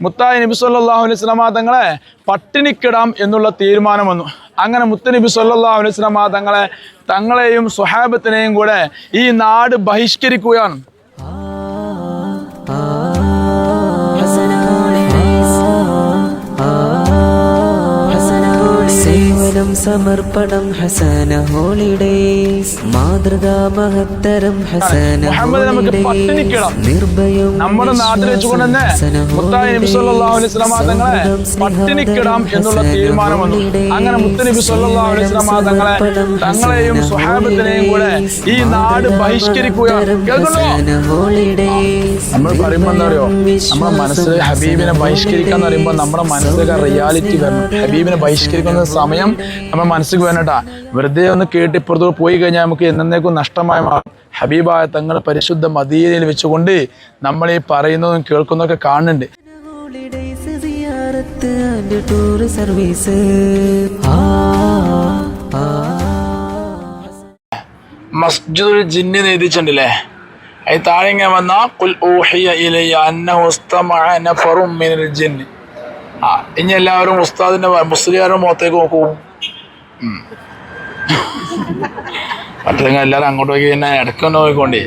മുത്തായി നബി സല്ലല്ലാഹു അലൈഹി വസല്ലമ തങ്ങളെ പട്ടിണിക്കിടാം എന്നുള്ള തീരുമാനം വന്നു. അങ്ങനെ മുത്തനബി സല്ലല്ലാഹു അലൈഹി വസല്ലമ തങ്ങളെയും സ്വഹാബത്തിനെയും കൂടെ ഈ നാട് ബഹിഷ്കരിക്കുകയാണ്. സമർപ്പണം ഹസന ഹോളിഡേയ്സ് മാതൃകാ മഹത്തരം ഹസന നിർഭയം നമ്മുടെ നാട്ടിൽ വെച്ചുകൊണ്ട് തന്നെ മുത്തായി നബി സല്ലല്ലാഹു അലൈഹി വസല്ലമ തങ്ങളെ പട്ടിണിക്കിടാം എന്നുള്ള തീരുമാനം വന്നു. അങ്ങനെ മുത്തനബി സല്ലല്ലാഹു അലൈഹി വസല്ലമ തങ്ങളെയും സ്വഹാബത്തിനെയും കൂടെ ഈ നാട് ബഹിഷ്കരിക്കുകയാണ്. നമ്മൾ പറയുമ്പോൾ എന്താ അറിയോ, നമ്മുടെ മനസ്സിൽ ഹബീബിനെ ബഹിഷ്കരിക്കാന്ന് പറയുമ്പോൾ നമ്മുടെ മനസ്സിലെ റിയാലിറ്റി വരണം. ഹബീബിനെ ബഹിഷ്കരിക്കുന്ന സമയം നമ്മുടെ മനസ്സിൽ വേണട്ടാ. വെറുതെ ഒന്ന് കേട്ടിപ്പുറത്ത് പോയി കഴിഞ്ഞാൽ നമുക്ക് എന്നേക്കും നഷ്ടമായി മാറും. ഹബീബായ തങ്ങൾ പരിശുദ്ധ മദീനയിൽ വെച്ചുകൊണ്ട് നമ്മൾ ഈ പറയുന്നതും കേൾക്കുന്നതൊക്കെ കാണുന്നുണ്ട്. മസ്ജിദുൽ ജിന്ന് എഴുതിച്ചിട്ടുണ്ടല്ലേ, അത് താഴെ ഇങ്ങനെ വന്ന ഖുൽ ഊഹിയ ഇലയ്യ അന്നഹു ഇസ്തമഅ നഫറും മിനൽ ജിന്ന്. ഇനി എല്ലാവരും ഉസ്താദിന്റെ മുസ്ലിയാരുടെ മുഖത്തേക്ക് നോക്കൂ. മറ്റേ എല്ലാവരും അങ്ങോട്ട് നോക്കി തന്നെ ഇടയ്ക്ക് നോക്കിക്കൊണ്ടേ.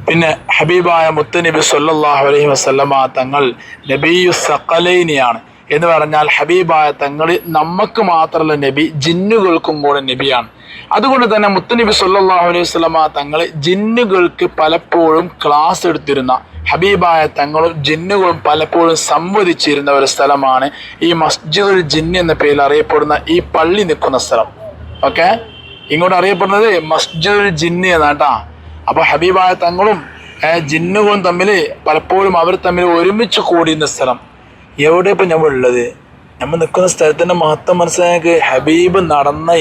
പിന്നെ ഹബീബായ മുത്തുനബി സല്ലല്ലാഹു അലൈഹി വസല്ലമ തങ്ങൾ നബിയു സഖലൈനിയാണ് എന്ന് പറഞ്ഞാൽ ഹബീബായ തങ്ങൾ നമുക്ക് മാത്രമല്ല നബി, ജിന്നുകൾക്കും കൂടെ നബിയാണ്. അതുകൊണ്ട് തന്നെ മുത്തുനബി സല്ലല്ലാഹു അലൈഹി വസല്ലമ തങ്ങൾ ജിന്നുകൾക്ക് പലപ്പോഴും ക്ലാസ് എടുത്തിരുന്ന, ഹബീബായ തങ്ങളും ജിന്നുകളും പലപ്പോഴും സംവദിച്ചിരുന്ന ഒരു സ്ഥലമാണ് ഈ മസ്ജിദുൽ ജിന്ന് എന്ന പേരിൽ അറിയപ്പെടുന്ന ഈ പള്ളി നിൽക്കുന്ന സ്ഥലം. ഓക്കെ, ഇങ്ങോട്ട് അറിയപ്പെടുന്നത് മസ്ജിദുൽ ജിന്ന് എന്നാട്ടാ. അപ്പൊ ഹബീബായ തങ്ങളും ജിന്നുകളും തമ്മിൽ പലപ്പോഴും അവർ തമ്മിൽ ഒരുമിച്ച് കൂടിയുന്ന സ്ഥലം. എവിടെ ഇപ്പം നമ്മൾ ഉള്ളത്? നമ്മൾ നിൽക്കുന്ന സ്ഥലത്തിൻ്റെ മഹത്വം മനസ്സിലാക്കി ഹബീബ്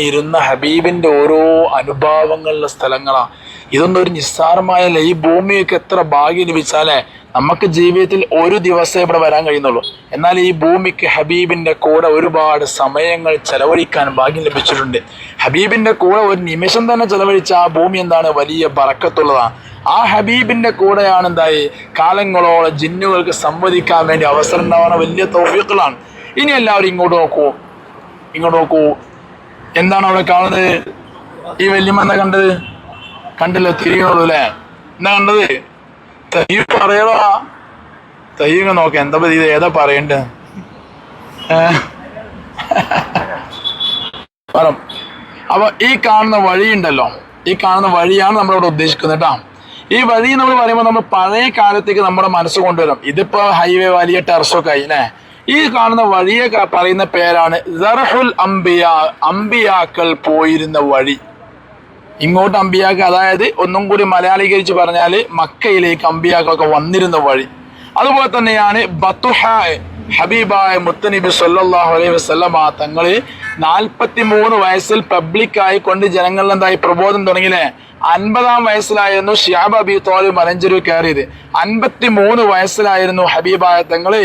ഇരുന്ന ഹബീബിൻ്റെ ഓരോ അനുഭവങ്ങളുള്ള സ്ഥലങ്ങളാണ്. ഇതൊന്നും ഒരു നിസ്സാരമായല്ല. ഈ ഭൂമിയൊക്കെ എത്ര ഭാഗ്യം ലഭിച്ചാലേ നമുക്ക് ജീവിതത്തിൽ ഒരു ദിവസമേ ഇവിടെ വരാൻ കഴിയുന്നുള്ളൂ. എന്നാൽ ഈ ഭൂമിക്ക് ഹബീബിൻ്റെ കൂടെ ഒരുപാട് സമയങ്ങൾ ചെലവഴിക്കാൻ ഭാഗ്യം ലഭിച്ചിട്ടുണ്ട്. ഹബീബിൻ്റെ കൂടെ ഒരു നിമിഷം തന്നെ ചെലവഴിച്ച ആ ഭൂമി എന്താണ്? വലിയ ബറക്കത്തുള്ളതാണ്. ആ ഹബീബിൻ്റെ കൂടെയാണ് എന്തായി കാലങ്ങളോളം ജിന്നുകൾക്ക് സംവദിക്കാൻ വേണ്ടി അവസരം ഉണ്ടാവുന്ന വലിയ തൗഫീഖുകളാണ്. ഇനി എല്ലാവരും ഇങ്ങോട്ട് നോക്കൂ. എന്താണ് അവിടെ കാണുന്നത്? ഈ വല്യമ്മ എന്താ കണ്ടത്? കണ്ടില്ല, തിരിയുള്ളൂ അല്ലേ? എന്താ കണ്ടത്? തയ്യ പറയണോ? തയ്യങ്ങ നോക്ക, എന്താ ഇത് ഏതാ പറയണ്ടേ? പറ. അപ്പൊ ഈ കാണുന്ന വഴിയുണ്ടല്ലോ, ഈ കാണുന്ന വഴിയാണ് നമ്മളിവിടെ ഉദ്ദേശിക്കുന്നത് കേട്ടോ. ഈ വഴി നമ്മൾ പറയുമ്പോൾ നമ്മൾ പഴയ കാലത്തേക്ക് നമ്മുടെ മനസ്സ് കൊണ്ടുവരും. ഇതിപ്പോ ഹൈവേ വലിയ ടെറസൊക്കെ ആയി അല്ലേ. ഈ കാണുന്ന വഴിയെ പറയുന്ന പേരാണ് സറഹുൽ അംബിയ, അംബിയാക്കൾ പോയിരുന്ന വഴി. ഇങ്ങോട്ട് അംബിയാക്കൾ, അതായത് ഒന്നും കൂടി മലയാളീകരിച്ച് പറഞ്ഞാൽ മക്കയിലേക്ക് അംബിയാക്കളൊക്കെ വന്നിരുന്ന വഴി. അതുപോലെ തന്നെയാണ് ബത്തുഹ, ഹബീബായ മുത്തനബി സല്ലല്ലാഹു അലൈഹി വസല്ലമ തങ്ങള് 43 വയസ്സിൽ പബ്ലിക്കായി കൊണ്ട് ജനങ്ങളിൽ എന്തായി പ്രബോധനം തുടങ്ങിയില്ലേ. 50-ാം വയസ്സിലായിരുന്നു ശിഹാബ് അബി ത്വാലിബ് മലഞ്ചെരുവ് കയറിയത്. 53 വയസ്സിലായിരുന്നു ഹബീബായ തങ്ങള്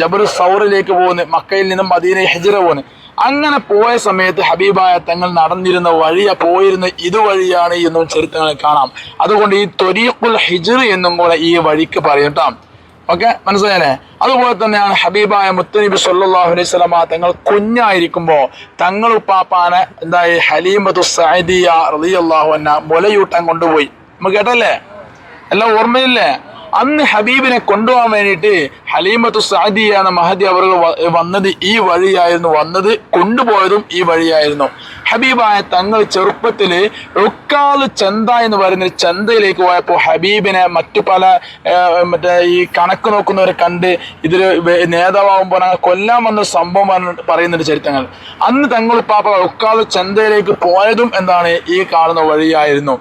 ജബൽ സൗറിലേക്ക് പോകുന്നത്, മക്കയിൽ നിന്നും മദീന ഹിജ്റ പോകുന്നത്. അങ്ങനെ പോയ സമയത്ത് ഹബീബായ തങ്ങൾ നടന്നിരുന്ന പോയിരുന്ന ഇതുവഴിയാണ് എന്നും ചരിത്രങ്ങളിൽ കാണാം. അതുകൊണ്ട് ഈ ത്വരീഖുൽ ഹിജ്ർ എന്നും കൂടെ ഈ വഴിക്ക് പറയട്ടോ. ഓക്കെ, മനസ്സിലായല്ലേ? അതുപോലെ തന്നെയാണ് ഹബീബായ മുത്തനബി സല്ലല്ലാഹു അലൈഹി വസല്ലമ തങ്ങൾ കുഞ്ഞായിരിക്കുമ്പോൾ തങ്ങൾ ഉപ്പാപ്പാനെ എന്തായി ഹലീമത്തു സഅദിയ റളിയല്ലാഹു അൻഹ മുലയൂട്ടാൻ കൊണ്ടുപോയി. നമുക്ക് കേട്ടല്ലേ, എല്ലാം ഓർമ്മയില്ലേ? അന്ന് ഹബീബിനെ കൊണ്ടുപോകാൻ വേണ്ടിയിട്ട് ഹലീമത്തു സഅദിയ എന്ന മഹദി അവർ വന്നത് ഈ വഴിയായിരുന്നു, വന്നത് കൊണ്ടുപോയതും ഈ വഴിയായിരുന്നു. ഹബീബായ തങ്ങൾ ചെറുപ്പത്തില് റുക്കാൽ ചന്ത എന്ന് പറയുന്ന ചന്തയിലേക്ക് പോയപ്പോൾ ഹബീബിനെ മറ്റു പല ഈ കണക്ക് നോക്കുന്നവരെ കണ്ട് ഇതിൽ നേതാവാകുമ്പോൾ കൊല്ലാൻ വന്ന സംഭവം പറയുന്നുണ്ട് ചരിത്രങ്ങൾ. അന്ന് തങ്ങൾ പാപ്പ റുക്കാൽ ചന്തയിലേക്ക് പോയതും എന്താണ്? ഈ കാണുന്ന വഴിയായിരുന്നു.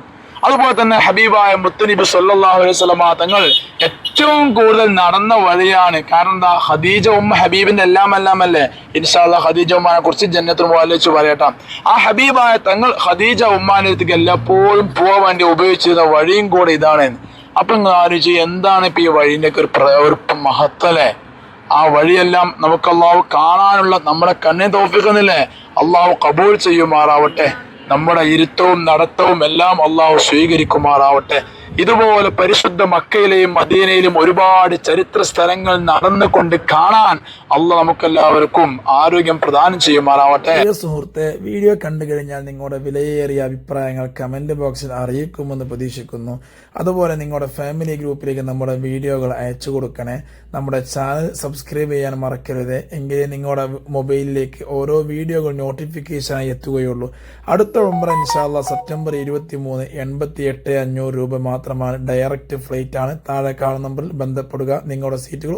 അതുപോലെ തന്നെ ഹബീബായ മുത്തനബി സല്ലല്ലാഹു അലൈഹി വസല്ലമ തങ്ങൾ ഏറ്റവും കൂടുതൽ നടന്ന വഴിയാണ്. കാരണം എന്താ? ഖദീജ ഉമ്മ ഹബീബിന്റെ എല്ലാം അല്ലേ. ഇൻഷാ അല്ലാഹ് ഖദീജ ഉമ്മാനെ കുറിച്ച് ജന്നത്തുൽ മുഅല്ലിച്ച് പറയട്ടാം. ആ ഹബീബായ തങ്ങൾ ഖദീജ ഉമ്മാന്റെ അടുത്തേക്ക് എല്ലാപ്പോഴും പോകാൻ വേണ്ടി ഉപയോഗിച്ചിരുന്ന വഴിയും കൂടെ ഇതാണ്. അപ്പൊ നിങ്ങൾ ആലോചിച്ച് എന്താണ് ഇപ്പൊ ഈ വഴിന്റെ ഒരു മഹത്തല്ലേ? ആ വഴിയെല്ലാം നമുക്ക് അള്ളാഹു കാണാനുള്ള നമ്മുടെ കണ്ണിന് തൗഫീഖ്, അള്ളാഹു ഖബൂൽ ചെയ്യുമാറാവട്ടെ. നമ്മുടെ ഇരുത്തവും നടത്തവും എല്ലാം അള്ളാഹു സ്വീകരിക്കുമാറാവട്ടെ. ഇതുപോലെ പരിശുദ്ധ മക്കയിലെയും മദീനയിലും ഒരുപാട് ചരിത്ര സ്ഥലങ്ങൾ നടന്നുകൊണ്ട് കാണാൻ അള്ളാഹ് നമുക്കെല്ലാവർക്കും ആരോഗ്യം പ്രദാനം ചെയ്യുമാറാവട്ടെ. സുഹൃത്തെ, വീഡിയോ കണ്ടു കഴിഞ്ഞാൽ നിങ്ങളുടെ വിലയേറിയ അഭിപ്രായങ്ങൾ കമന്റ് ബോക്സിൽ അറിയിക്കുമെന്ന് പ്രതീക്ഷിക്കുന്നു. അതുപോലെ നിങ്ങളുടെ ഫാമിലി ഗ്രൂപ്പിലേക്ക് നമ്മുടെ വീഡിയോകൾ അയച്ചു കൊടുക്കണേ. നമ്മുടെ ചാനൽ സബ്സ്ക്രൈബ് ചെയ്യാൻ മറക്കരുത്. എങ്കിലേ നിങ്ങളുടെ മൊബൈലിലേക്ക് ഓരോ വീഡിയോകൾ നോട്ടിഫിക്കേഷനായി എത്തുകയുള്ളൂ. അടുത്ത ഉംറ ഇൻഷാ അല്ലാഹ് സെപ്റ്റംബർ 23 88,500 രൂപ മാത്രമാണ്. ഡയറക്റ്റ് ഫ്ലൈറ്റ് ആണ്. താഴെ കാണുന്ന നമ്പറിൽ ബന്ധപ്പെടുക. നിങ്ങളുടെ സീറ്റുകൾ